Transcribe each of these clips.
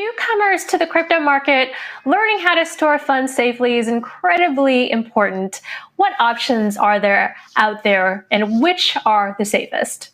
newcomers to the crypto market, learning how to store funds safely is incredibly important. What options are there out there, and which are the safest?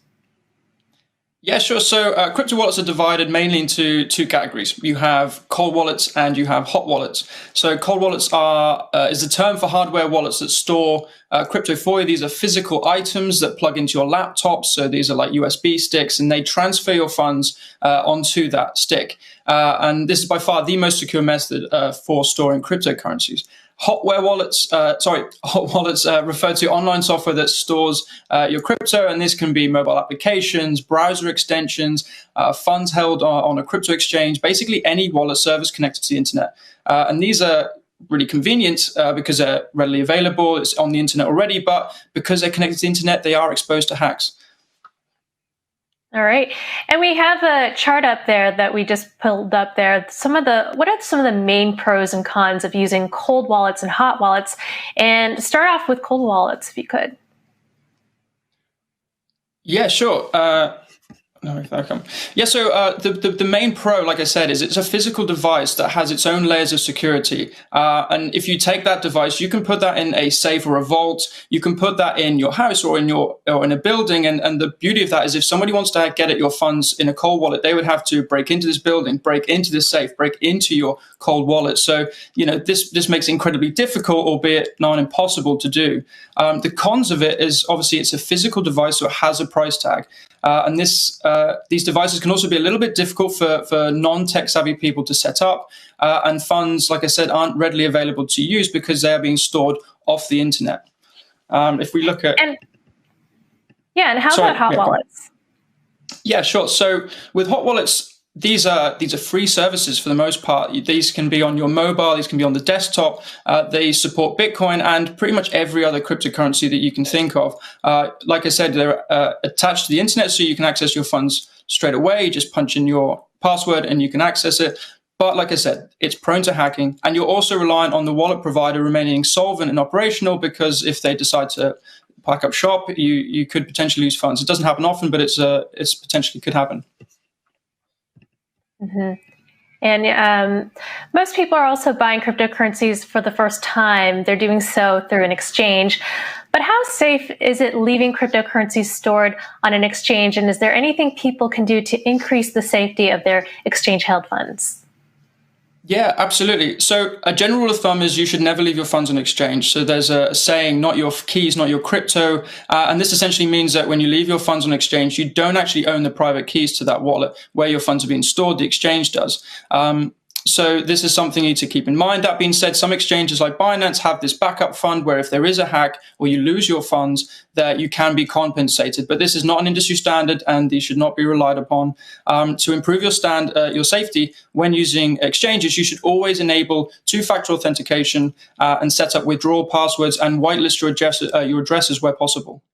Yeah, sure. So crypto wallets are divided mainly into two categories. You have cold wallets and you have hot wallets. So cold wallets is a term for hardware wallets that store crypto for you. These are physical items that plug into your laptop. So these are like USB sticks, and they transfer your funds onto that stick. And this is by far the most secure method for storing cryptocurrencies. Hot wallets refer to online software that stores your crypto, and this can be mobile applications, browser extensions, funds held on a crypto exchange, basically any wallet service connected to the internet. And these are really convenient because they're readily available. It's on the internet already, but because they're connected to the internet, they are exposed to hacks. All right. And we have a chart up there that we just pulled up there. What are some of the main pros and cons of using cold wallets and hot wallets? And start off with cold wallets, if you could. Yeah, sure. Yeah, so the main pro, like I said, is it's a physical device that has its own layers of security. And if you take that device, you can put that in a safe or a vault. You can put that in your house or in a building. And the beauty of that is if somebody wants to get at your funds in a cold wallet, they would have to break into this building, break into this safe, break into your cold wallet. So, this makes it incredibly difficult, albeit not impossible to do. The cons of it is obviously it's a physical device, so it has a price tag. And these devices can also be a little bit difficult for non-tech savvy people to set up. And funds, like I said, aren't readily available to use because they are being stored off the internet. If we look at... And how about hot wallets? Yeah, sure. So with hot wallets, these are free services for the most part. These can be on your mobile, these can be on the desktop. They support Bitcoin and pretty much every other cryptocurrency that you can think of. Like I said, they're attached to the internet, so you can access your funds straight away. Just punch in your password and you can access it. But like I said, it's prone to hacking, and you're also reliant on the wallet provider remaining solvent and operational, because if they decide to pack up shop, you could potentially lose funds. It doesn't happen often, but it's potentially could happen. Mm-hmm. And most people are also buying cryptocurrencies for the first time. They're doing so through an exchange. But how safe is it leaving cryptocurrencies stored on an exchange? And is there anything people can do to increase the safety of their exchange-held funds? Yeah, absolutely. So a general rule of thumb is you should never leave your funds on exchange. So there's a saying, not your keys, not your crypto. And this essentially means that when you leave your funds on exchange, you don't actually own the private keys to that wallet where your funds are being stored. The exchange does. So this is something you need to keep in mind. That being said, some exchanges like Binance have this backup fund where if there is a hack or you lose your funds, that you can be compensated. But this is not an industry standard, and these should not be relied upon. To improve your safety when using exchanges, you should always enable two-factor authentication and set up withdrawal passwords and whitelist your addresses where possible.